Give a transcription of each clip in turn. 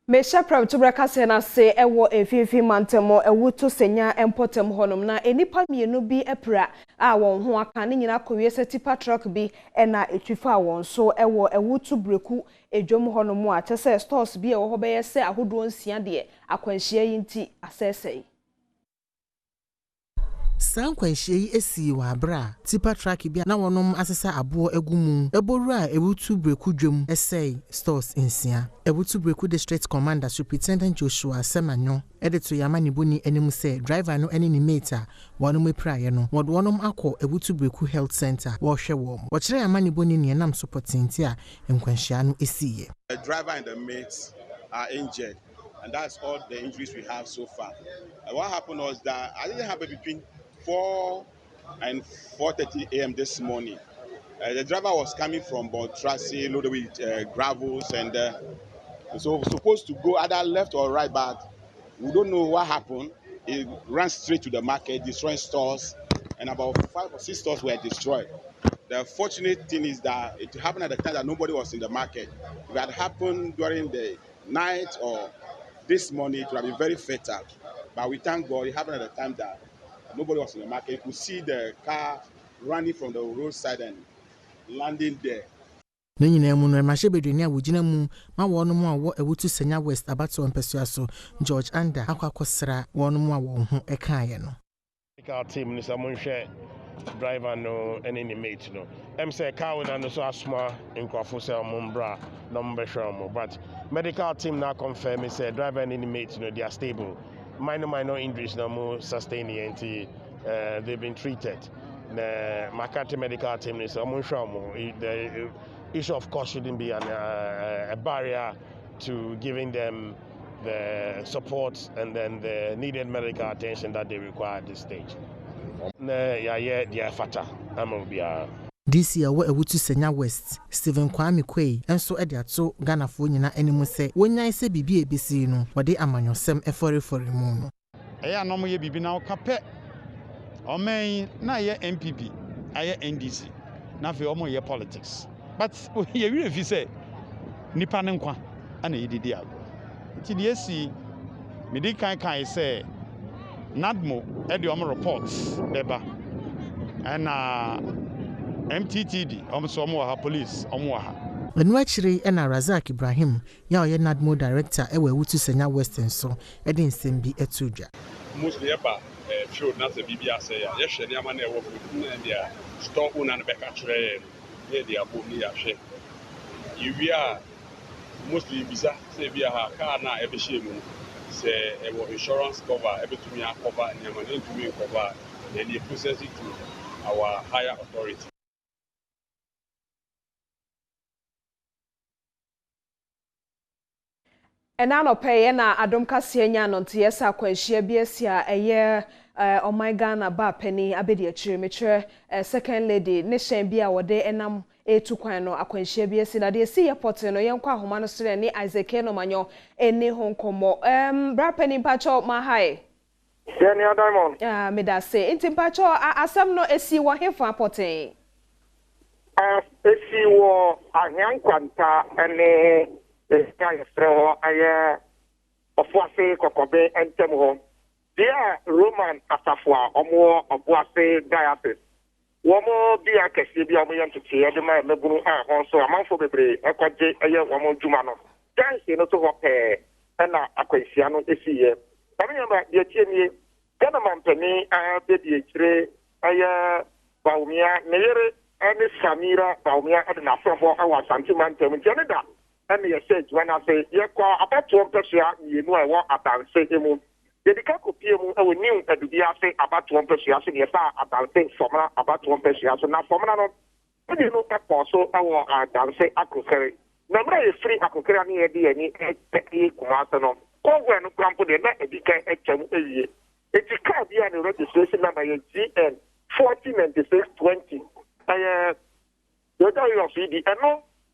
Mesha Premotobre Kasee na se ewo efifi mantemo ewuto senya empotem honom na enipa mienu bi epra a won ho aka ne nyina kowie tipa truck bi na etwifa won so ewo ewuto breku edwom honom a chese stores bi ewo ho be yese ahodo nsia de akwanhia yinti asesei Sankwanhia yi esi wa bra tipa truck bi na wonom asesa abo egumu eboru a ewutu breku dwom esei stores nsia ewutu breku district commander superintendent Joshua Semanyo edito yamani boni enimu se driver no eni ni mate wonom epraye no wonom akọ ewutu breku health center wo hwe wo wo kire yamani boni ne nam supportinti a enkwanhia no esiye. The driver and the mates are injured, and that's all the injuries we have so far. What happened was that I didn't have it between 4 and 4:30 a.m. this morning. The driver was coming from Bontracy, loaded with gravels, and so supposed to go either left or right, but we don't know what happened. It ran straight to the market, destroying stores, and about 5 or 6 stores were destroyed. The fortunate thing is that it happened at the time that nobody was in the market. If it had happened during the night or this morning, it would have been very fatal. But we thank God it happened at the time that nobody was in the market. You could see the car running from the roadside and landing there. Nanyina mu no mahye bedwani a wogina mu ma wonom a wo ewutu senya west abato mpesua so George Anda akwakosra wonom a wo ho ekaaye no. Our team ni samonhwe driver no any mate no. Say car na no so asma nkwafo se ombra no mbehwe but medical team now confirm say driver and any mate no they are stable. Minor injuries no more sustaining they've been treated. The Makati medical team is the issue of course shouldn't be a barrier to giving them the support and then the needed medical attention that they require at this stage. This year we ewutu senya west Stephen Kwame Kwei enso ede ato Ghana fo nyina animu se wonyan se bibi ebisi no wode amanyosem efore mu no eya no mo ye bibi na okape omen na ye MPP aye NDC na fe omo ye politics but ye wi fi se nipa ne nkwa ana yedidi ago ti de esi medi kan se nadmo ede omo reports beba ana MTTD omo ha police omo ha Enwachiri ena Razak Ibrahim ya oye nadmo director ewe wutu senya western so ede nsem bi etudwa mostly eba field na se bibia say ya hwe ne ama na ewo na dia store una na beka kire ye dia bo ni ya hwe yiwia mostly bisa say bia ha car na ebe hye mu se ewo insurance cover ebetumi cover nyama na ntumi cover then the process it to our higher authority. Enano pay na Adom Kasee nya no nte yesa akwanhia bi asia eye Ghana ba penny abedi akire metre second lady ne hyen bi a wode enam etu kwan no akwanhia bi asi na de si airport no yenkwa ahoma no sere ne Isaac no manyo eni ho nkomo bra penny pacho ma hai Senior Diamond Midday say inti pacho asam no esi wo hefa airporten esi wo ahyankwanta ene Sky Straw, Ofuase, Kokobe, and Temho. Dear Roman Asafua, or more of Wase Diasis. One more beer Cassie, Biaman to see Edema, Mebu, also a month of the break, a quadri, a year, one more Jumano. Dance in auto repair, and a Quasiano this year. I remember the Chimney, Ganaman Penny, baby, a Baumia, Nere, and Samira, Baumia, and an after 4 hours, Santiman, Canada. And you said when I say you call about 12 you know I want about say him. The Kakupium new at the say about 1 person, yes, about things from about 1 person. So now from another, you know that also our dance akukere. Number is free akukere near the any Kumasano. Go when you come to the net and became HM. It's a car behind the registration number GN 149620. The other of the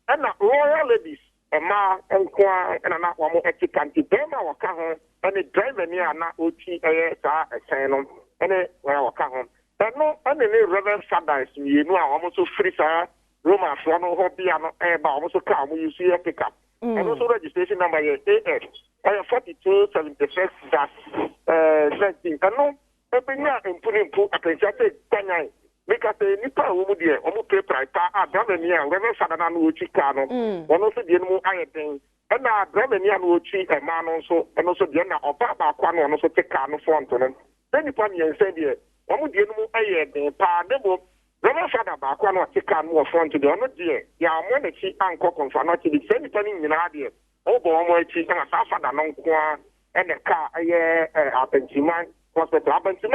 and royal ladies. Ma enkwa na na wo etikanti bema waka ho ene driver ni ana oti sa esen no ene waka ho eno ene ni reverend fathers mienu a wo so free sa Roma fo no ho bia no ba wo so ka mo yusu e pick up And also registration number is AS 4276-19. And no, every year in putting a pension Tanya. Because the Nipa would be almost pay price. Dramania, Reverend Sadana Chicano, one also the animal iron. And now Dramania will cheat a man also, and also the end of Papa Quan, and also take Cano front on them. Then upon you said, one would the animal iron, Padebo, Reverend Sadaba, Quan or take Cano front to the honor dear. Ya, when the cheat uncle confront not to the same penny in idea. Oh, boy, cheat and a Safada non quan, and the car, a Benjamin. Hospital, hospital,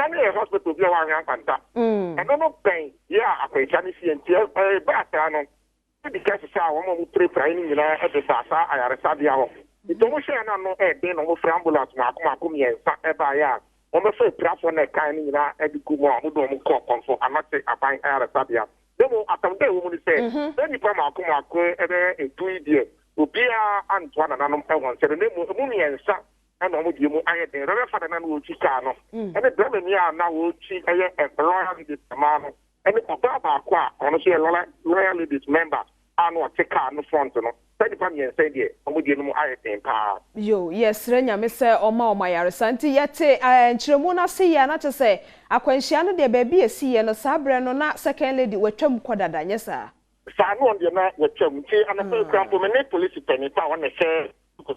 and no pain. Yeah, I pay Chinese and but because I pray for any at the Sasa, I are a Sadia. It don't share no then almost ambulance, Macumi, and Sabaya. Almost a trap on a kind at the Kuma, who don't call for, I'm not saying I buy a Sadia. Then at the woman say, then you come out, in 2 years, will be Antoine and Anum, said the name of Mummy and Sa. And I'm with you, I had the Reverend will Chicano. And the Dramania now will cheat a royalty man. And the Papa Qua, honestly, a royalty member, I know a Chicano front. Penny and said, I'm with you, I think. Yo, yes, Renya, Mr. Oma, my Arisanti, yet, and Chiromona see, and not to say, a quenchiano de baby, a sea and a sabre, no, not second lady, with Chum Quadada, yes, sir. San on the night with Chum, and a first camp for many police penny, I want to say. So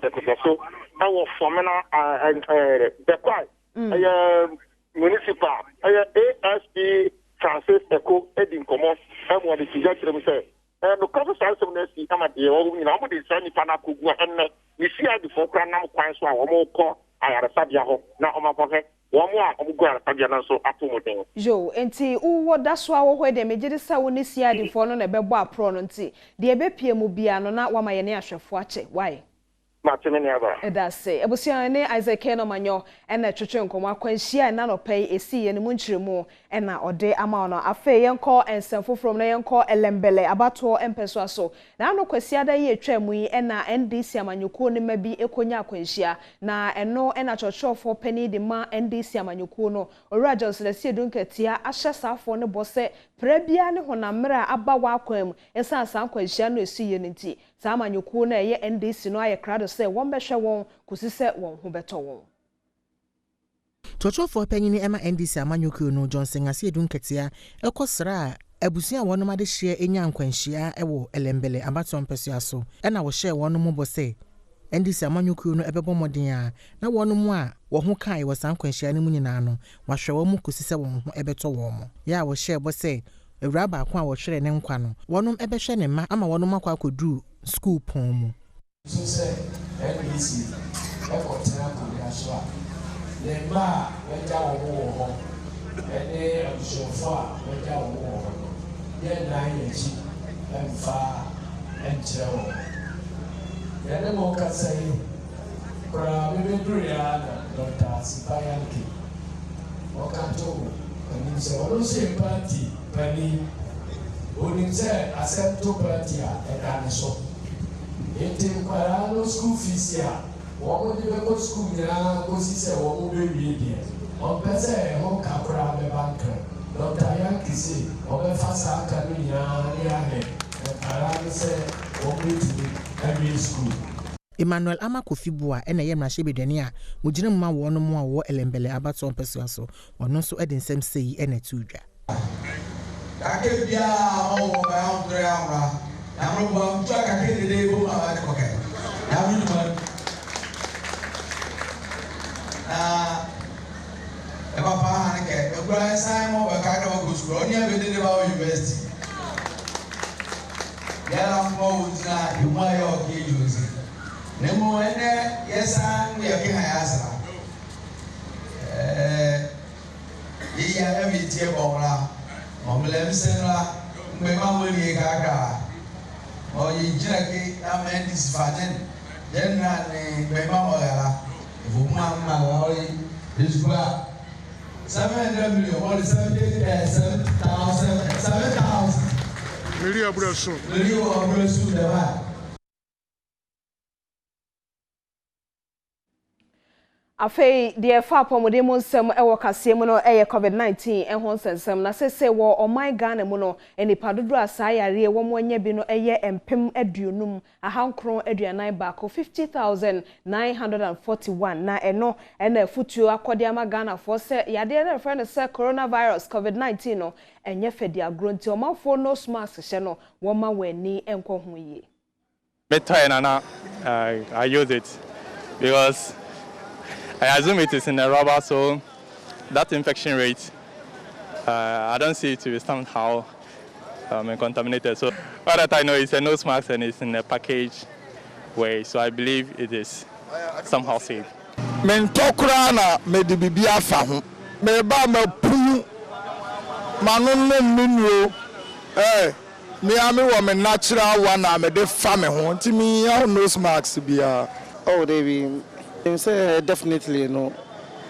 I was forming the quiet municipal ASP Francis Echo Edding Common and what the suggestion say. And the cover size of the I'm at the old, you know, the sunny Panaku and we see I before now quite so one more call. I had a Sadia now on my pocket. One more I'm going to so up Joe, and see, what that's why where they made it so when this year the phone on a beba pronunci. The Abepia Mubiano, not one my nation watch it. Why? That's say. Ebusiane Isaac Keno Manyo and a church nkoma kwanhia na no pay esi ye ne munchiremu and na ode ama no afa yenko ensemfo from na yenko elembele abato empeso aso na no kwasiada ye twam yi na NDC amanyuko ne mabi ekonya kwanhia na eno na churchofo pani de ma NDC amanyuko no owura Johnson Dunkatia ahye safo ne bose prebia ne honamra aba wa kwam ensa san kwanhia no esi ye nti sama nyuku na ye NDC no aye krado se won behwe won kusi se won ho beto won Tochofo panyini ema NDC amanyuku no Johnson Dunkatia ekosra abusia wonom ade hye enya nkwanhia ewo elembele abato mpesua so na wo hye wonom bo se NDC amanyuku no ebebo modin a na wonom a wo ho kai wo san nkwanhia ne mu nyina no wahwe wo mu kusi se won ho ebeto won mo ya wo hye bo se ewura ba kwa wo hwere ne nkwa no wonom ebehwe ne ma ama wonom akwa akodu school pom so say NBC e ko tena ko ya so le ma we ja wo ho ene abusofo a we ja wo ho ye na yechi emfa enchewo ya ne mo ka say pra bebe duria na Dr. Sipayanki o ka to ni se o se party pani oni se accept party a dan so etim para no school fees ya wo de be school na go si se wo be wie die on pese ho kakura be bank Dr. Yankisi o be fasa aka ni ya he para se wo be to every school Emmanuel Amakofibua ena ye mrahye bedwani a mugina mma wo no mo a wo elembele abato mpesua so ono so eden sem sei ena tudwa ake bia o ba o dre amra na mo bo mtu akake de bo ma ba ko ke na mi no e ba pa han ke e bra sai mo ba ka da go school oni be de ba university ya la mo uzina yu ma yo ke yuzi nemo ene yesa we ke hayasa iya ya mi tie bo ra omlem senra me ma mo ni gaga o yi jira ke na men disfaten den na ne me ma mo yara fu ma ma o yi disba 700 million or 7,000 million abrasu de ba afei de fa pomode mu nsem ewo kasee mu no COVID-19 ehon sensem na sese wo oman Ghana mu no enipa dodo asa yare wo mo anya bi no empem aduonum ahankron aduanan baako 50,941 na eno ena futuo akode ama Ghana for se yade na friend se coronavirus COVID-19 no enye fedi agro nti omafo nose mask hye no wo ma wani enko ho yi. I use it because I assume it is in a rubber, so that infection rate, I don't see it to be somehow contaminated. So all that I know is a nose mask and it's in a package way, so I believe it is somehow safe. Men tokura na me di bibia fa ho. Me ba ma pu manonno minuo me ame wo me natural one na me de fa me ho. Nti me nose mask bia. Oh, they say definitely no.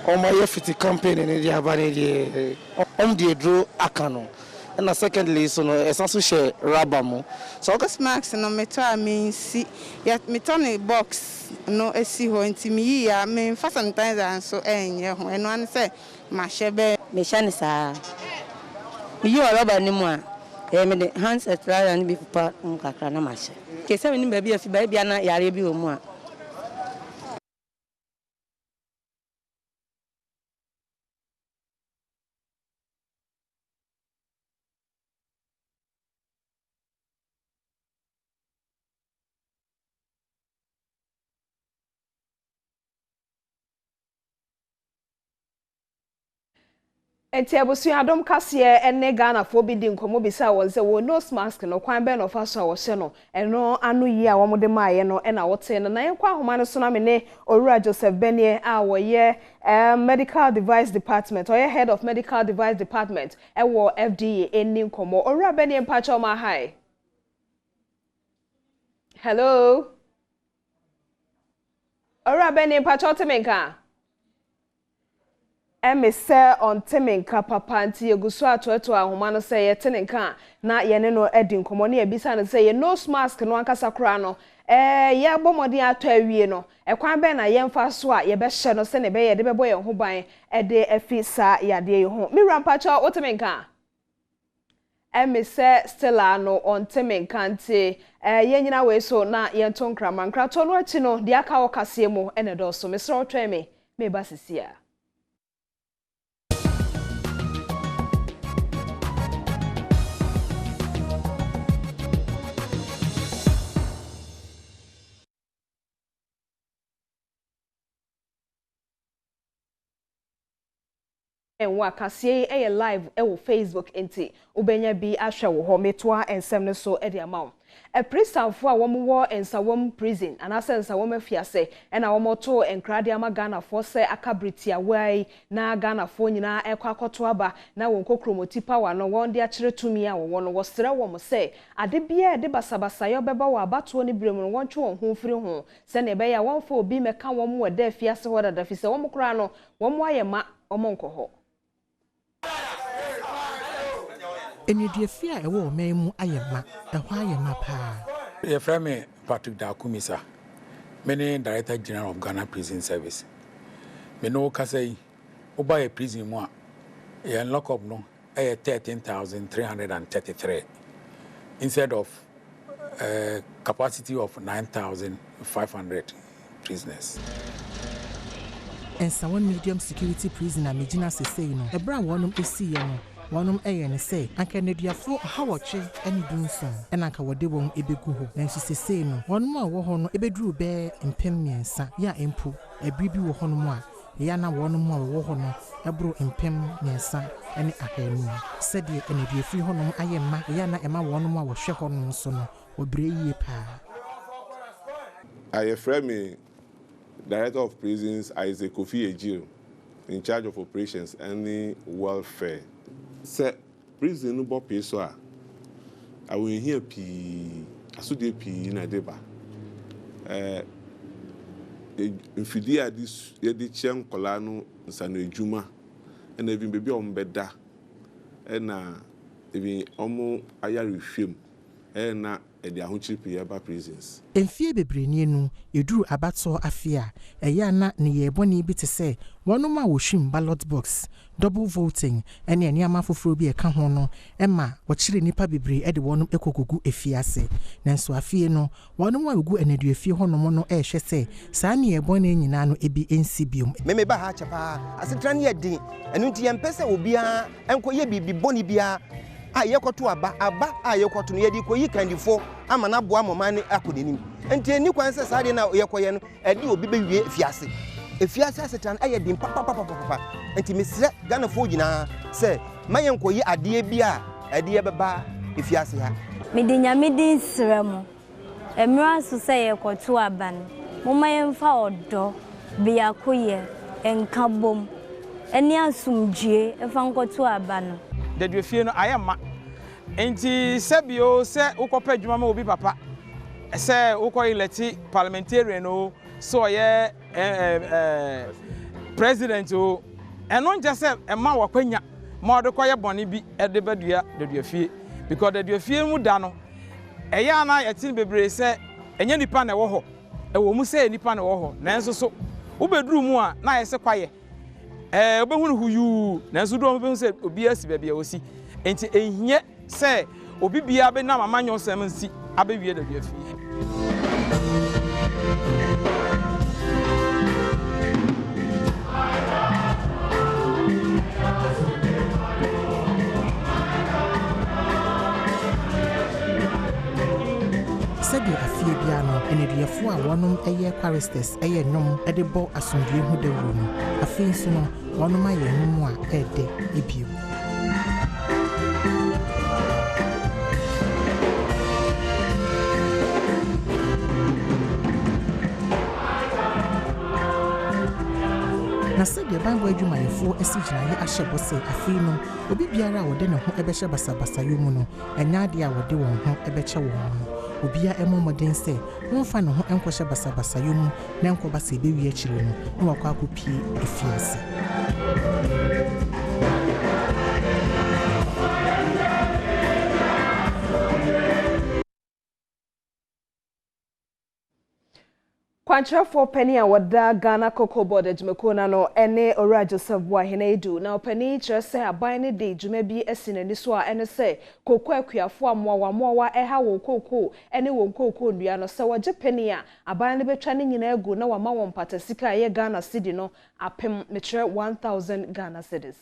On my FT campaign in the Habani, the draw Akano. And secondly, so no, it's also share Rabamo. So, August Max, no matter means see, yet me turn a box, no, a see who into me, I mean, for sometimes and so, and one say, my shebe, Mishanisa. You are rubber anymore. Hands at trial and be part on Kakana Masha. Case I baby if baby and I are more. Enti abusu Adom Kasee ene Ghana fo bi di nkomo bisa won se wo nose mask no kwan be no fa so wo hye no eno anu yi a wo mo de maaye no ena wote no na yenkwa ahoma no so na me ne Owura Joseph Benie a wo ye medical device department or head of medical device department wo FDA eni nkomo Owura Benie mpacho ma hi. Hello Owura Benie mpacho temenka Emise on temenka papa nti egusu atoeto ahoma no se ye tenenka na ye ne no edi nkomo ne ebisa no se ye nose mask no ankasa kra no ye bomodi ato awie no ekwan be na ye mfa so a ye be hye no se ne be ye de bebo ye ho ban ede afisa yade ye ho mi rampacha o temenka Emise Stella no on temenka nti ye nyina we so na ye ntonkra mankra to no achi no de aka wo kasee mu ene do so mesro otwe me ba sisia Enwa Kasee live ewo Facebook enti ubenya bi ahwe wo ho metoa ensem ne so edi amaw pristanfo a wo ensawom prison anasa ensawom afiase ena wo to enkrade ama Ghana fo se akabriti awai na Ghana fo nyina ekwa akoto aba na won kokromoti power no won de akire tumi a wo no wo sere wo mo se ade bia de basabasa yo beba wo abato ni brem no won twe won ho firi ho se ne be ya won fo obi meka wo mo wada afiase wo dada fi se wo mo kra no wo mo ayema wo mo nkoho Enidefia ewo memu ayema ehwa ayema pa ye frame Patrick Dakumisa many Director General of Ghana Prison Service me no kasei oba ye prison mu a ye lock up no 13,333 instead of capacity of 9,500 prisoners. And some medium security prison a Medina say no ebra wonum esi ye no wonum ne say anka nediafo hawoche ani dunso ena anka wode won ebegu ho na say no wonum a wo ho no ebeduru be mpem miensa ya empo ebribi wo ho no mu a ya na wonum a wo ho no ebro mpem miensa ene ahanu sede enediafi ho no ayemma ya na ema wonum a wo hwe ho no so no obre yie pa I frame Director of Prisons Isaac Kofi Ejiro, in charge of operations and welfare. Sir, prison no bo peso a. I will hear P. Asude P na deba. Infidia this yedi chen kola no nsano ejuma. And even baby ombeda. And even omo aya rehwem. And the ahochiri eba prisons. Emfie bebreni no eduru abato afia eya na ne yeboni bi te se wonoma wohwim ballot box double voting ene aniama foforo bi eka ho no ema wochire nipa bebre e de wonum ekogugu efiase nanso afie no wonum agugu enedu efie honom no ehwe se saa ne yeboni nyina no ebi ensibium meme ba ha chapa asetran ye din enu nti yempese obia enkoye bibi boni bia ayekoto aba ayekoto no yedi koyi kandifo ama na boa momane akodenim enti eni kwan se saa de na yekoye no edi obi bewie efiase asetran ayedin papa enti mesre Ghana fo gina se mayenkoyi ade bia ade beba efiase ha midinya midin sremo emra so se yekoto aba no momayemfa odo bia koye enkabom eni asumdue efa nkoto aba no de fie no ayema enti sebio se ukopa adwuma ma obi papa se ukoyeleti parliamentarian no so ye president o eno nje se ema wakwanya ma odekoye bone bi ede badua de fie because de fie mu da no eya na yetin bebre se enya nipa na wo ho ewo mu se nipa na wo ho nanso so ubeduru mu a na yese kwaye obehunu huyu nanso do obehunu se obi asi bia bia osi enti ehie se obi bia be na mama nyonsem nsi abewie da bia fi Sede afie bia no eneduyefo a wonum eye quaristers eye nom ede bo asundue hu dawuru no afie nso no wonum aye num a ede ebio na sede banbo adwumayefo asiginaye ahyebo se afie no obi biara a wode ne ho ebehye basabasa yomu no enya ade a wode won ho ebeche won no obia emomoden se wonfa ne ho enkohye basabasa yomu na enkobasa ebewi akire no na wakwa akopie efiase Kwanchafo penny a wada Ghana Cocoa Board adwumako no ene Ora Joseph Boahene edu na penny kire se aban ne de dwuma bi asine ni so a ene se kokoo akuafo amoawa eha wo kokoo ene wo kokoo ndua no se waje penny a aban ne betwa ne nyina egu na wama won patasika ye Ghana cedi no apem me kire 1000 Ghana cedis.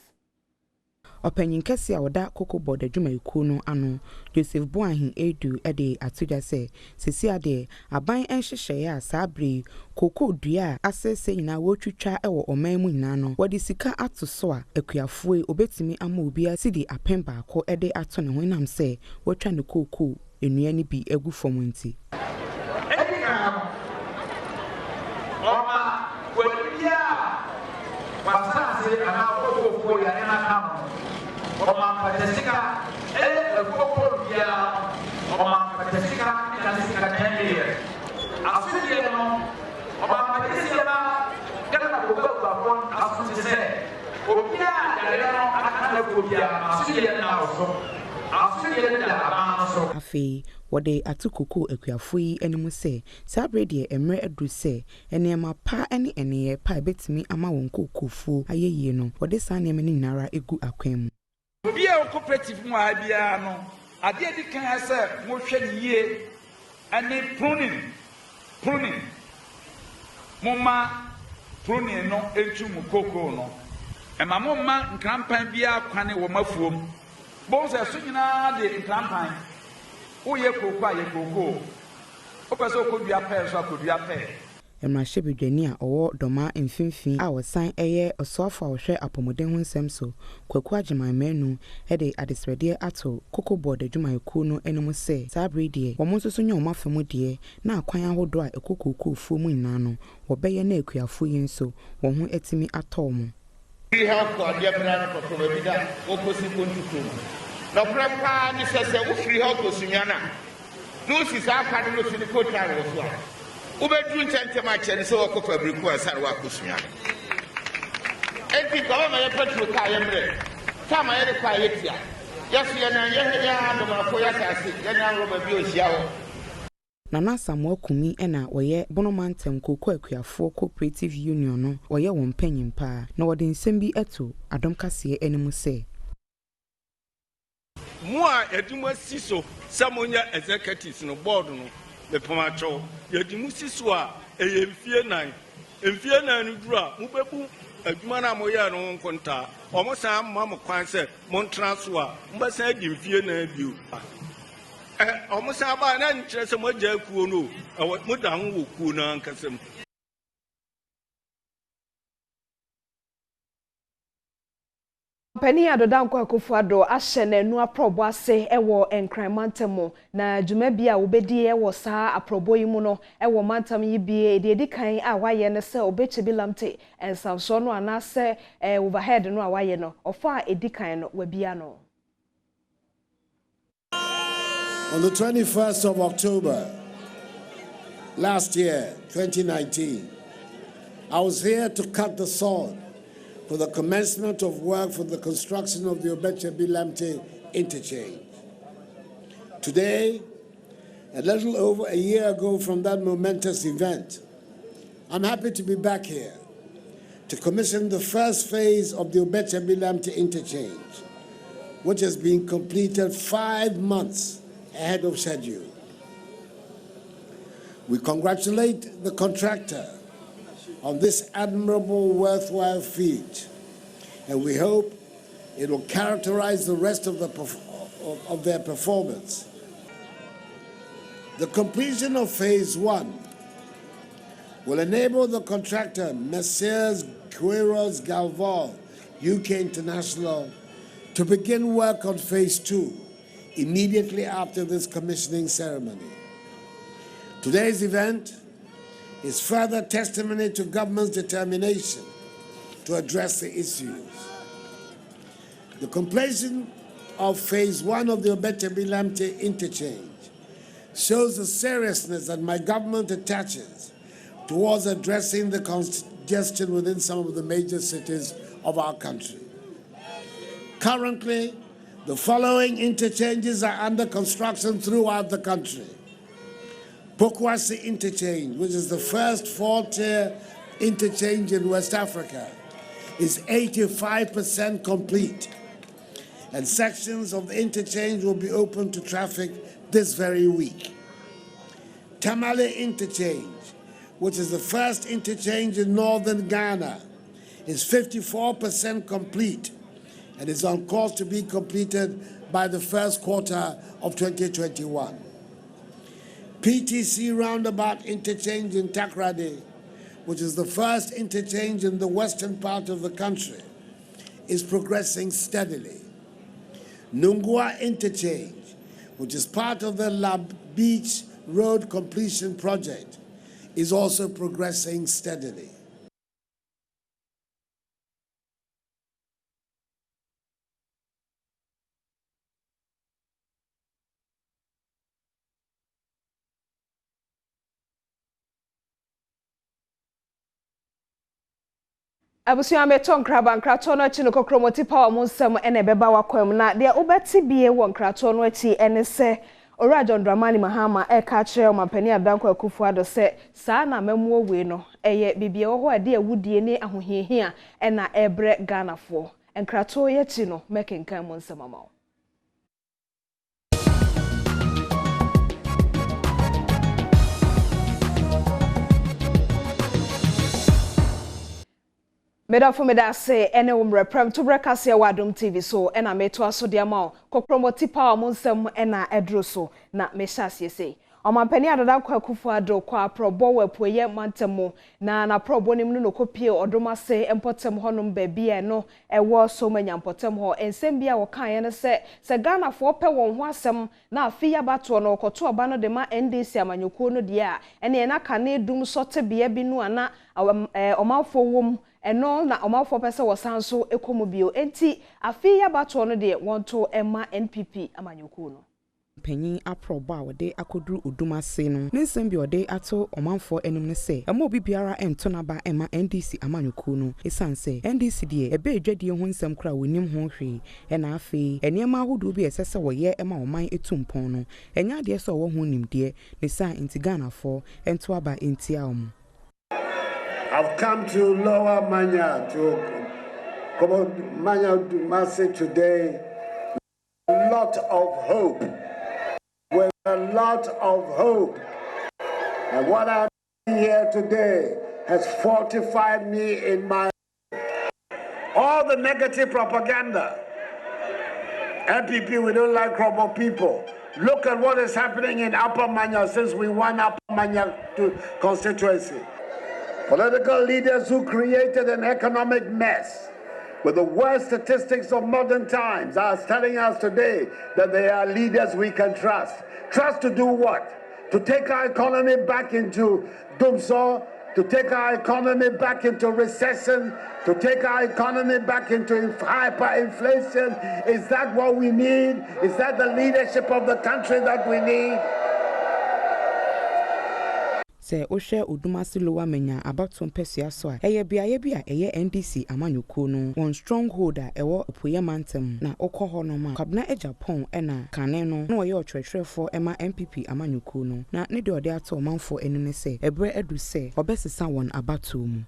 Opanyin kese a wada Cocoa Board adwumayeko no ano Joseph Boahene edu ede atoja se sesi ade aban enhyehyeye a sabre kokoo dua asese nyina wotwitwa ewo oman mu nyina no wodi sika ato so a akuafoe obetimi ama obi asidi apem baako ede ato ne ho nam se wotwa ne kokoo enua ni bi egu fom nti oma wedia wasase ana kokoo ya na kamo oma patasika kokoo ya oma patasika na sika tendie asidi no oma patasika kana kokoo babon asidi se obia ya no akana kokoo asidi na oso afi wode atukoko akuafoi animu se sabre de emre edu se enema pa ene eneye pa betimi ama won kokofu ayeye no wode sane me ninara egu akwam obi e cooperative mu abia no ade edi kan se mo hwe niye ane pruning moma pruning no entu mu koko no ema moma nkrampan bia kwane wo mafuom bonse sunyina de nkrampan oye koko aye koko opeso kodua pe so kodua pe emrahye bedwani a owo doma mfimfin a wosan eye osofo a wohwe apomoden ho nsem so kwaku ageman manu ede adesrede ato Cocoa Board adwumayeko no enum se sabre de wo monsoso nya omafemu de na akwan ahodo a ekokoko mu nyina no wo beye na akuafo yinso wo ho etimi atom we have got the brand of Florida opposite Pontuku no prapa ni sese wo free help osunyana no si sa akade no sini kotra wo so a ubedru nchente ma chene se wo kofa briku asare wa kosunyana enti ko ma ye petro ka ye mre sama ye kwa ye tia yesu ye na ye ya do ma ko ya sase ye na roba bi ohia wo Nana Samuel Kumi ena oye Bonomantem Koko Akuafo Cooperative Union no oye won panyin pa na wode nsem bi eto Adom Kasee enimu se mo a yɛdimu si so sɛ monya executives no board no le pomacho yɛdimu si so a ɛyɛ mfie nan no duru a mobebu adwuma na moyɛ no nkonta ɔmo san ma mo kwan sɛ montra so a mbɛsan di mfie nan bio ɔmo san ba na nkyerɛ sɛ mogya kuo no mo da ho wɔ kuo no ankasam. Penny Adodanko Akufo-Addo ahye n'anu aprobo ase ewo enkranmantemo na dwuma bi a obedi ewo saa aprobo yi mu no ewo mantam yi bi edi kan a waye ne se obechebi lamte ensamso no anase overhead no a waye no ofa edi kan no wabia no. On the 21st of October last year, 2019, I was here to cut the sword for the commencement of work for the construction of the Obeche-Bilamte interchange. Today, a little over a year ago from that momentous event, I'm happy to be back here to commission the first phase of the Obeche-Bilamte interchange, which has been completed 5 months ahead of schedule. We congratulate the contractor on this admirable, worthwhile feat, and we hope it will characterize the rest of their performance. The completion of Phase 1 will enable the contractor, Messrs. Quiros Galval, UK International, to begin work on Phase 2 immediately after this commissioning ceremony. Today's event is further testimony to government's determination to address the issues. The completion of Phase 1 of the Obeche-Bilamte interchange shows the seriousness that my government attaches towards addressing the congestion within some of the major cities of our country. Currently, the following interchanges are under construction throughout the country. Pokwase Interchange, which is the first 4-tier interchange in West Africa, is 85% complete, and sections of the interchange will be open to traffic this very week. Tamale Interchange, which is the first interchange in northern Ghana, is 54% complete and is on course to be completed by the first quarter of 2021. PTC Roundabout Interchange in Takrady, which is the first interchange in the western part of the country, is progressing steadily. Nungua Interchange, which is part of the La Beach Road completion project, is also progressing steadily. Abusia meto nkraba nkrato no achi no kokromoti power mu nsem ene beba wakwam na de obeti bie wo nkrato no achi ene se Ora John Dramani Mahama ka kire o mapani Adanko Akufo-Addo se saa na mamuo we no eye bibie wo ho ade awudie ne ahohiehia ena ebre Ganafo nkrato ye chi no mekenkan mu nsem amawo. Meda se ene umre Premotobre Kasee wa Adom TV so ena meto aso de ama kokromoti power mu nsem ena edro so na mehyasie sei omampani Adanko Akufo-Addo kwa probo wapuye mantemo na probo nim no kopie odomase empotem honum bebie no ewo so manya empotem ho ensem bia wo kan ye ne se Ganafo pe won ho asem na afiya bato no koto oba no de ma NDC amanyoko no de a ene na kane dum sote bia bi no ana omanfo wom eno na omafo pese wosanso ekomo bio enti afiya bato no de wonto ema NPP amanyoko no panyin aproba a wode akoduru odumase no ne nsɛm bi ɔde ato ɔmanfo anim ne sɛ ɛmo bi biara ɛnto naba ɛma NDC amanyɔkuo no esan sɛ NDC deɛ ɛbɛ edwadie ho nsɛm kora wonim ho hwee ɛna afei ɛnneɛma ahodoɔ bi ɛsɛ sɛ wɔyɛ ɛma ɔman etumpɔn no ɛnya adeɛ sɛ ɔwɔ ho nimdeɛ ne san nti Ghanafoɔ ɛnto aba ntia ɔmo. I've come to Lower Manya to Manya Masi today. A lot of hope. With a lot of hope. And what I'm here today has fortified me in my all the negative propaganda. MPP, we don't like Krobo people. Look at what is happening in Upper Manya since we won Upper Manya constituency. Political leaders who created an economic mess with the worst statistics of modern times are telling us today that they are leaders we can trust. Trust to do what? To take our economy back into Dumso, to take our economy back into recession, to take our economy back into hyperinflation. Is that what we need? Is that the leadership of the country that we need? Se ohwe odumase Lower Manya abato mpesua so a eye biaye bia eye NDC amanyɔkuo no one stronghold a ɛwɔ opoye mantem na okɔ hɔ no ma kabna Japan ɛna kane no na ɔyɛ ɔtwerɛtwerɛfo ɛma MPP amanyɔkuo no na ne de ɔde ato ɔmanfo anim ne sɛ ɛbrɛ adu sɛ ɔbɛsesa wɔn abato mu.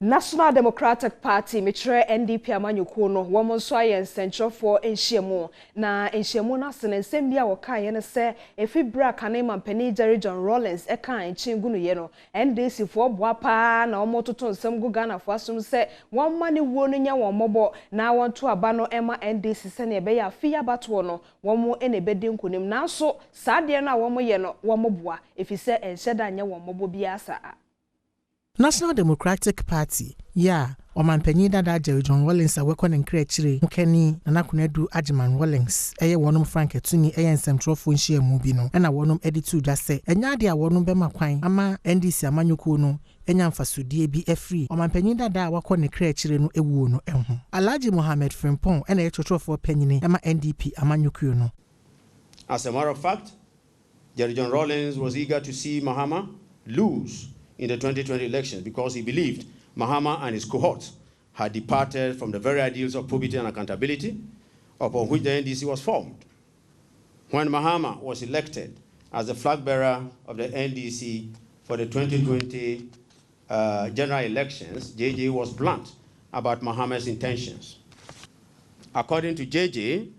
National Democratic Party metre NDP amanyɔkuo no wɔn nso ayɛ nsɛnkyerɛfoɔ nhyiamu na nhyiamu no asene nsɛm bi a wɔkaeɛ ne sɛ efi bra kane mampani Jerry John Rawlings ɛka nkyɛn gu no yɛ no NDC foɔ boa paa na wɔn toto nsɛm gu Ghana foɔ asom sɛ wɔn ma ne wuo no nya wɔn mmɔbɔ na wɔn to aba no ɛma NDC sɛnea ɛbɛyɛ afi abatoɔ no wɔn ɛna ɛbɛdi nkonim nanso saa deɛ no a wɔn yɛ no wɔn boa efi sɛ ɛnhyɛ da nya wɔn mmɔbɔ bi asa. National Democratic Party, Omanpenyi dada Jerry John Rawlings awekɔ nkra akyire nkani na nakonedu Agyeman Rawlings ɛyɛ wɔnom Frank Etuni ɛyɛ nsɛmtrɔfo nhyiamu bi no ɛna wɔnom editu dwa sɛ ɛnya ade a wɔnom bɛma kwan ama NDC amanyɔkuo no ɛnya mfasodie bi afiri Omanpenyi dada awakɔ nkra akyire no ewuo no ɛho. Alhaji Mohammed Frimpong ɛna ɛtwotwofo panyine ɛma NDP amanyɔkuo no. As a matter of fact, Jerry John Rawlings was eager to see Mahama lose in the 2020 elections because he believed Mahama and his cohorts had departed from the very ideals of probity and accountability upon which the NDC was formed. When Mahama was elected as the flag bearer of the NDC for the 2020 general elections, JJ was blunt about Mahama's intentions. According to JJ,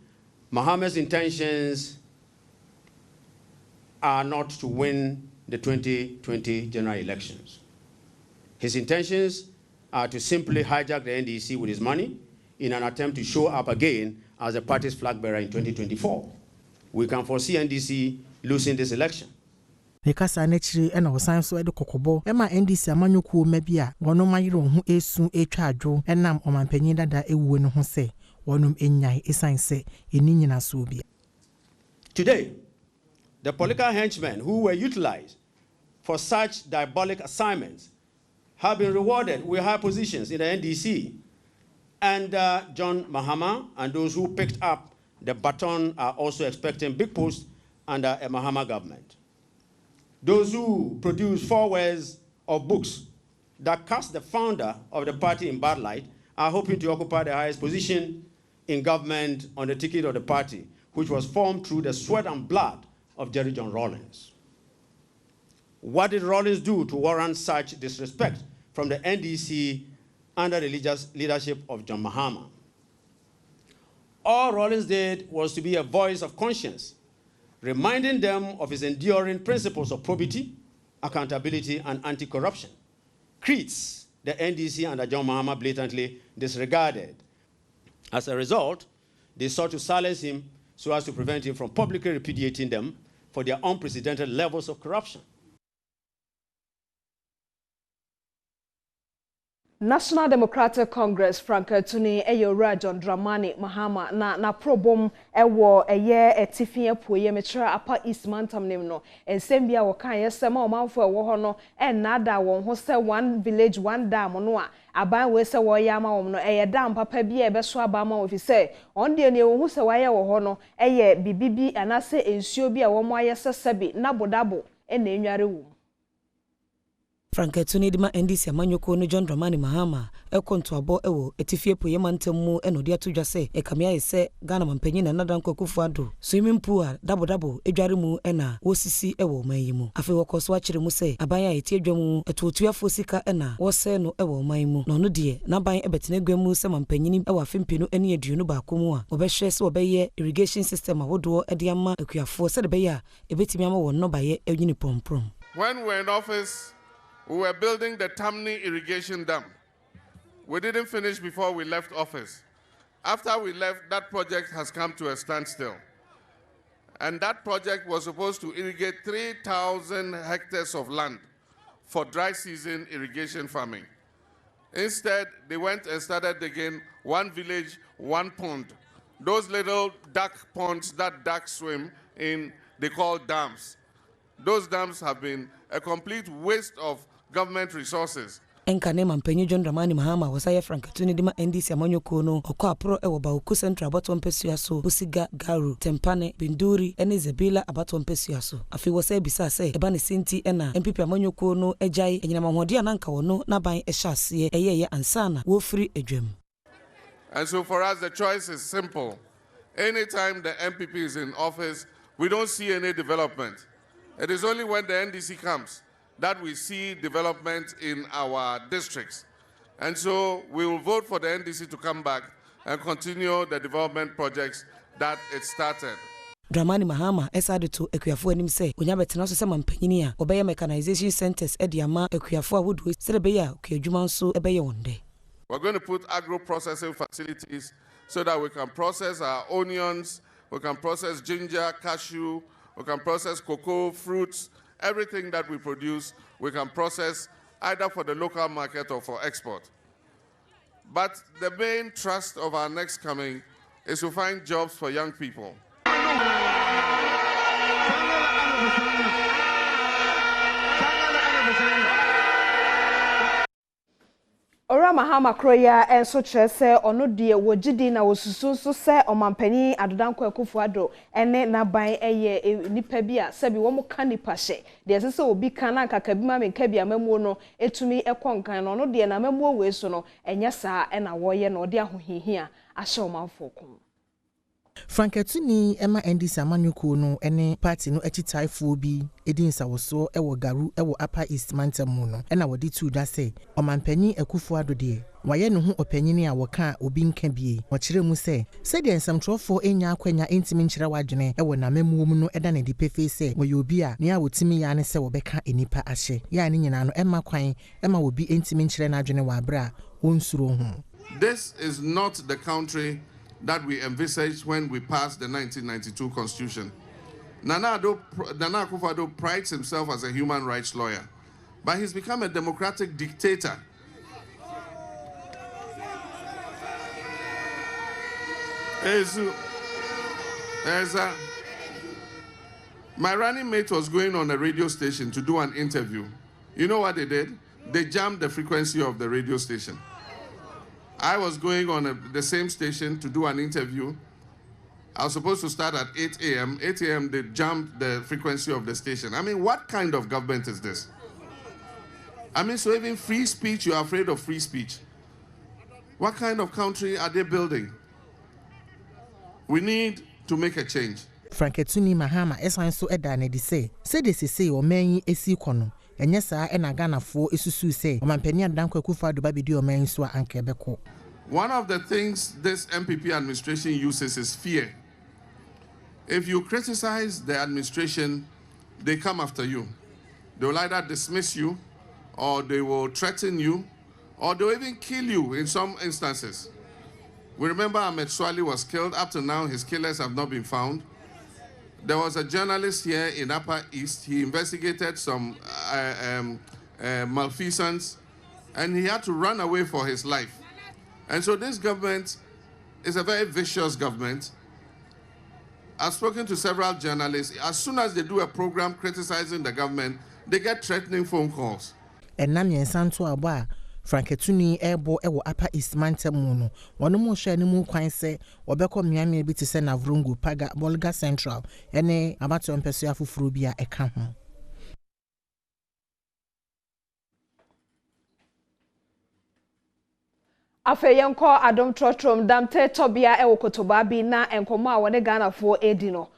Mahama's intentions are not to win the 2020 general elections. His intentions are to simply hijack the NDC with his money in an attempt to show up again as the party's flag bearer in 2024. We can foresee NDC losing this election. Nekasa nechiri ena osan so ede kokobo ema NDC amanyɔkuo mabi a wɔnom ayere ho esu etwa adwo enam Omanpenyi dada ewuo no ho se wɔnom enyai esan se eni nyina so bia. Today, the political henchmen who were utilized for such diabolic assignments have been rewarded with high positions in the NDC. And John Mahama and those who picked up the baton are also expecting big posts under a Mahama government. Those who produce forewords of books that cast the founder of the party in bad light are hoping to occupy the highest position in government on the ticket of the party, which was formed through the sweat and blood of Jerry John Rawlings. What did Rawlings do to warrant such disrespect from the NDC under the leadership of John Mahama? All Rawlings did was to be a voice of conscience, reminding them of his enduring principles of probity, accountability, and anti-corruption. Creeds the NDC under John Mahama blatantly disregarded. As a result, they sought to silence him so as to prevent him from publicly repudiating them for their unprecedented levels of corruption. National Democratic Congress Frank Etuni Eyora John Dramani Mahama na probom ewo eye etifie poye metra apa East Mantam nim no ensembia wo kan yesema omanfo ewo ho no enada won ho se one village one dam no a aban we se wo ya ma wo no eye dam papa bi e be so aba ma wo fi se on de ne wo hu se wa ye wo ho no eye bibibi anase ensuo bi a wo mo aye sesebi nabodabo e na enware wo Franketuni dima NDC amanyoko no John Dramani Mahama ekonto abo ewo etifie poye mantemu enodi atudwa se ekamia ese Ghana mampanyi na nadan kwakufu ado swimming pool dabo edware mu ena wosisi ewo mayimu afi wokoso akire mu se abanya eti edwamu etotuafo sika ena wose no ewo mayimu no no de na ban ebetene gwemu se mampanyi ewo afempinu eni eduonu ba komu a obehwe se obeye irrigation system ahodo ede ama akuafo se de beya ebetimi ama wonno baye enyini pomprom. When we're in office, we were building the Tamni irrigation dam. We didn't finish before we left office. After we left, that project has come to a standstill. And that project was supposed to irrigate 3,000 hectares of land for dry season irrigation farming. Instead, they went and started again one village, one pond. Those little duck ponds that ducks swim in, they call dams. Those dams have been a complete waste of government resources. Enkane mampanyi John Dramani Mahama wasaye Franketuni dima NDC amanyoko no okọ apro ewo Bawuku Central abato mpesua so Busiga Garu Tempane Binduri ene Zebila abato mpesua so afi wasaye bisa se eba ne sinti ena MPP amanyoko no ejai enyina mahodi ananka wono na ban ehyasie eyeye ansana wo free edwam. And so for us the choice is simple. Anytime the MPP is in office, we don't see any development. It is only when the NDC comes that we see development in our districts. And so we will vote for the NDC to come back and continue the development projects that it started. Dramani Mahama esade to ekuafo anim se onya betena so se mampanyini a obeye mechanization centers ediama ekuafo awodo se beya okuadwuma nso ebeye wonde. We're going to put agro-processing facilities so that we can process our onions, we can process ginger, cashew, we can process cocoa, fruits, everything that we produce, we can process either for the local market or for export. But the main thrust of our next coming is to find jobs for young people. Ora Mahama Kroya enso kyerese ono de wogidi na wosusu so se omampani adodanko akufuado ene na ban eye nipa bia sebi wo mo kanipa hye de sese obi kana nkaka bi ma menka bia mamuo no etumi ekonkan no ono de na mamuo we so no enya saa ena wo ye no de ahohihia ahye omanfo ko. Franketuni ema NDC amanyoko no ene party no achitaifo bi edinsa woso ewo garu ewo Upper East Mantamu no ena wodi tu da se omanpanyi akufuado de waye no ho opanyini a woka obi nka bie wo mu se de nsamtrofo enya akwanya entimi nkyere wadwene ewo na mamuo mu no eda na di pefe se wo obi a ne a wotimi ya ne se wo beka enipa ahye ya ne nyina no ema kwan ema obi entimi nkyere na adwene wa abra onsuro ho. This is not the country that we envisaged when we passed the 1992 Constitution. Nana Akufo-Addo prides himself as a human rights lawyer, but he's become a democratic dictator. My running mate was going on a radio station to do an interview. You know what they did? They jammed the frequency of the radio station. I was going on the same station to do an interview. I was supposed to start at 8 a.m. 8 a.m. they jammed the frequency of the station. I mean, what kind of government is this? I mean, so even free speech, you're afraid of free speech. What kind of country are they building? We need to make a change. Franketuni Mahama esan so eda na di se de sese o man esi kono enye saa e na Ghanafo esusu se omampani adanko Akufo-Addo ba bedi o man so anka ebeko. One of the things this MPP administration uses is fear. If you criticize the administration, they come after you. They will either dismiss you, or they will threaten you, or they will even kill you in some instances. We remember Ahmed Swali was killed. Up to now, his killers have not been found. There was a journalist here in Upper East. He investigated some malfeasance, and he had to run away for his life. And so this government is a very vicious government. I've spoken to several journalists. As soon as they do a program criticizing the government, they get threatening phone calls. And Namien Santo Aba, Franketuni ebo ewo Upper East Mantam no wono mo hwe ne mu kwan se obekọ miame bi te se na Vrungu Paga Bolga Central ene abato mpeso afufuru bi a eka ho. Afeyenko Adom Trotrom damte tobia ewo kotoba bi na enkomo a wone Ghana fo edi no.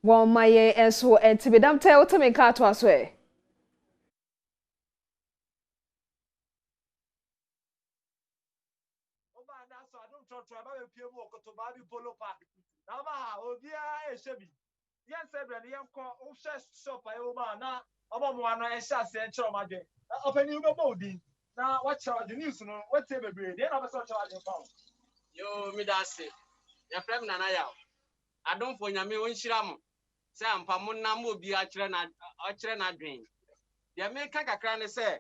Won maye enso entibe damte otemeka to aso e. Now watch out the news no what say baby they na be so charge phone yo midase ya frem na na ya Adom fo nyame wonhyira mo se ampa mo na mo bi a kire na dwen ya me ka kakra ne se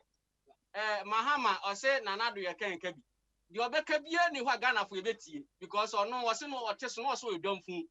mahama o se nanado ye kan ka bi de obeka bia ni ho Ghana fo ebetie because ono wo se no ote so no so edwamfu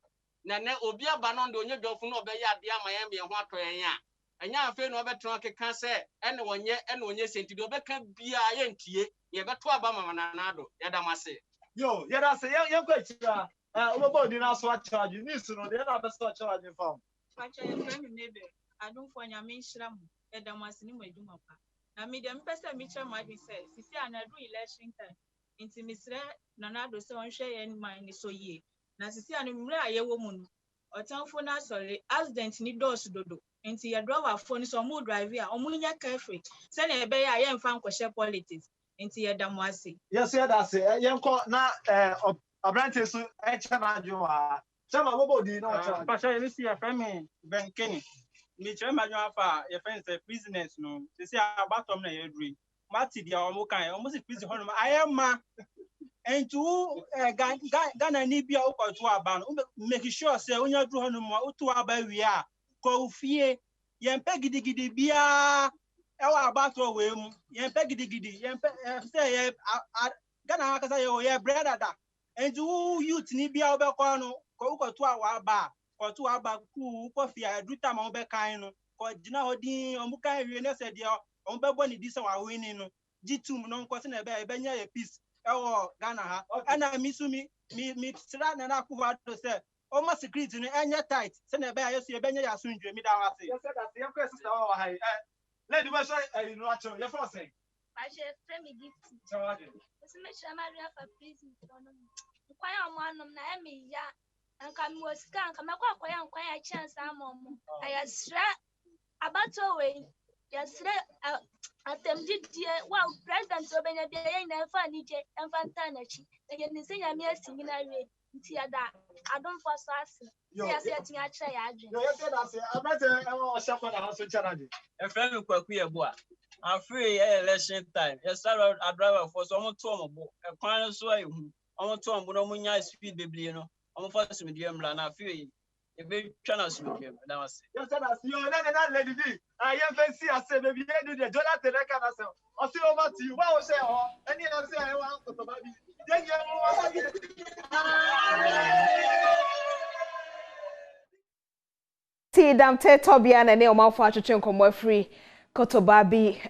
na ne obi aba no de onye dwamfu no obeya ade amaye me ho atoyen a anya afi no obetron keka se ene wonye senti de obeka bia ye ntie ye beto aba mama nanado ya damase yo ye da se ye kwa chira obobo di na so charge news no de na be so charge phone pacha ye friend nebe Adom fo nyame nhira mo e damase ni mo aduma pa na me dem pese mi kire ma bi se sisi anadu election time inti misre nanado se won hwe ye man ni so ye na sisi anu mre ayewo mu no otanfo na sorry accident ni dos dodo enti ya driver phone so mo drive a omunya carefree se na ebe ya ye mfa nkwhye politics enti ya damase yes ye da se ye nko na obrante so e chana adwa chama bobo di na cha pasha ye si ya friend Ben Kenny mi chere ma adwa fa ye friend say prisoners no se abatom na ye dri mati dia omo kan omo si prison hono ayema entu Ghana ni bia ukotu aba no make sure say onya dru hono mo utu aba wi a ko fie yempe gidigidi bia ewa abato we mu yempe gidigidi yempe say ye Ghana akasa ye brother da entu youth ni bia obekọ no ko ukotu aba ko aba ku ko fie adruta ma obekan no ko gina hodin omukan wi ne se dia ombebo ni disa wa wini no G2 no nko se na ebe nya ye peace ewo Ghana ha ana misumi mi sira na na kuwa do se o ma security no enya tight se na ebe ya so ebe nya ya sunjwe mi da wase yes that the young sister wa hai lady we say you know actually you for say I share friend me gift so what so me share ma ria for prison no kwa ya mo anom na e me ya anka mi osika anka makwa ya chance amom ayasra abato we yasre atemjidie wow president obenya bia yen na fa nije enfanta na chi ege ni senya mi asimi na we nti ada Adom for so ase se atin a kire ya adwen yo yes that say abete o shako na so challenge e friend kwaku ye bo a afre election time yes driver for so mo to mo bo e kwan so ayu omo to mo no mo nya speed beble no omo for so me die mra na afre e be twa na so me da wase yes that yo na lady d I am fancy ase baby dey do the dollar teleka na so o si over to you wa o say ho any am say I want to baby dey get mo wa Ti damte tobia na ne omafo atwetwe nkomo free kotobabi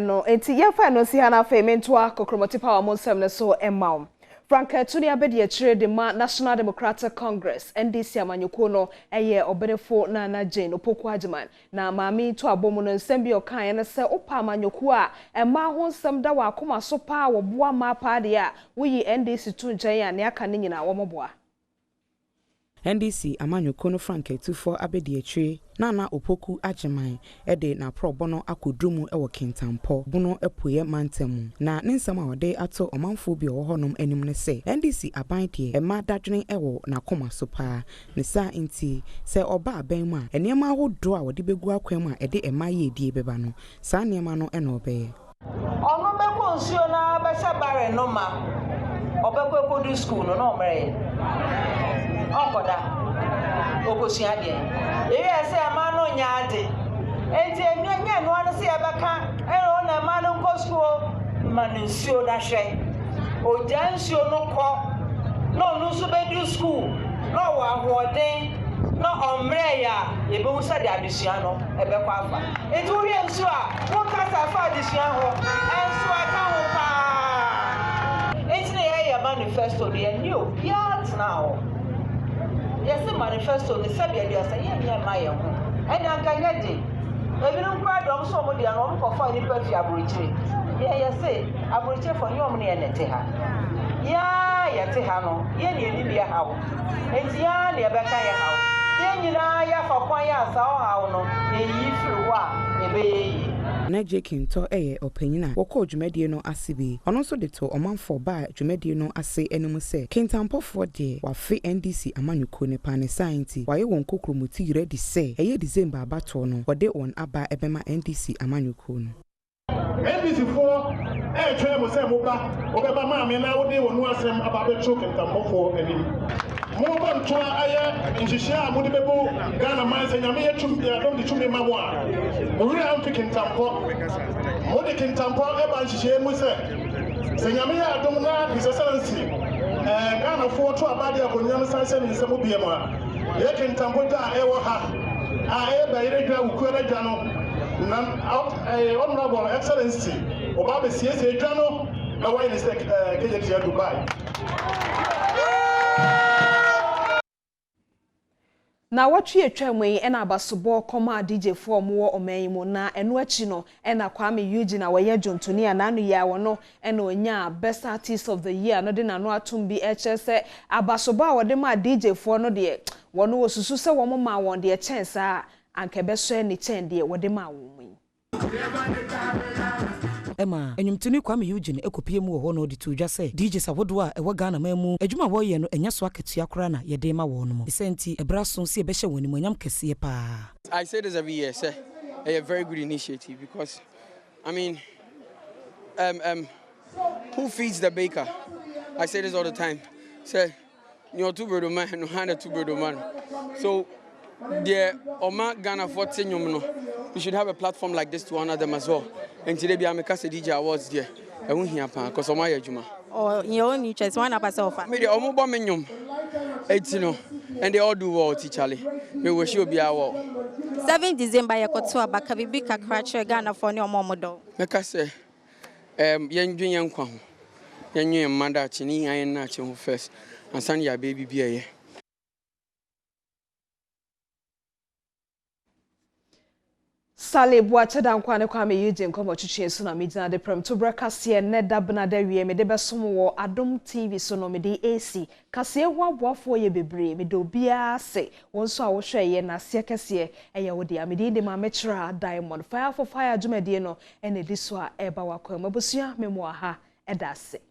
no enti yefa no si hana fa mentoa kokromoti power monsem ne so emmaw Franketuni abedi akire de ma National Democratic Congress NDC amanyoko no eye obenefo na Jane opoku ajiman na maami to abomu no nsem bi okan ne se opa amanyoko a emma ho nsem da wa akoma so pa wo boa ma pa de a woyi NDC to nchen ya ne aka ne nyina wo moboa NDC amanyoko no Franketufo abedi akire na opoku ajiman ede na probono akodrumu ewo kintampo bono epoye mantemu na nensam a wode ato omanfo bi ohonom anim ne se NDC aban de ema dadwene ewo na koma so pa ne sa nti se oba aban mu a enema ahodo a wode begu akwan mu a ede ema ye die beba no sa nema no ena obeye ono be konsuo na be se bare no ma obekwe kodu school no no mere okoda okosia de e se ama no nyaade enti enye no an se ebeka e na ma no nko school manusuo da hwe ojansio no ko no no so be do school no wa hoden no omre ya ebe wusa de adesua no ebekwa afa enti wo hwe nso a wo kasa afa adesua ho enso aka ho pa manifesto de new yet now. Yes, the manifesto the Sabia de say yeah my ho. And anka yedi. Ebi no kwa dom so mo de no ko fa ni pa fi abrochire. Yeah say abrochire for nyom ne enete ha. Yeah yete ha no. Ye ne ni bia ha wo. Enti ya ne be kan ya ha wo. Ye nyina ya fa kwan ya sa o ha wo no. Ye yi firi wo a ebe ye. na Jekin to opanyina woko dwumadie no ase bi ono nso de to omanfo ba dwumadie no ase enum se kintampofo de wafe NDC amanyuko ne pane science waye won kokromuti ready se eye December abato no wode on aba ebema NDC amanyuko no NDC for try mo say mo ba obeba ma me na wode wonu asem aba be cho kintampofo enim mo ba nto aya nhihia amudi bebo Ghana man se nyame yetum ya dom de tumi ma mo a owuri am kintampo mo de kintampo e ba nhihia mu se nyame ya dom na His Excellency Ghana for to abade akonyam sanse ni se mo bie mo a ye kintampo da e wo ha a e ba ire dwa ukura dwa no na Honorable Excellency oba be siesie dwa no na why ni se keje Dubai. Na watwe etwamwe ena abasobo koma DJ form wo omanyimu na eno achi no ena Kwame Eugene waye Jontoni ananu ya wono ena onya best artist of the year no de nanu atumbi HSE abasobo a wode ma DJ for no de wono osusu se wo ma won de chance a ankebeso ni chen de wode ma won Emma enyumtuni Kwame Eugene ekopie mu ho no de to dwa se DJ sawodo a ewo Ghana mamu adwuma wo ye no enya so aketua kora na ye de ma wo no mo senti ebraso se ebehye woni mo nyam kese pa. I say this every year, say a very good initiative because I mean who feeds the baker? I say this all the time. Say you two bird man no hand two bird man. So the Oma Ghana 14 we should have a platform like this to honor them as well. And today be America DJ Awards there. I won't hear pa because Oma Yajuma. Or your own interest one up yourself. Me the Omo Bomenyum. And they all do well, Charlie. We wish you be our 7 December yakoto abaka bibi kakra chere Ghana for no momodo. Meka say yendwen yankwa ho. Yenwen manda chini ayen na che ho first. Ansan ya baby bi aye. Sale buache da nkwa ne Kwame Eugene komo chichie so na midina de Premotobre Kasee ne dabna da wie me de besom wo Adom TV so no me de AC Kasee ho aboafo ye bebre me de obia se wonso a wo hwe ye na se kese eye wo de amede de ma mechra Diamond Fire for Fire adwumade no ene di so a eba wakwa mabusua memo aha edase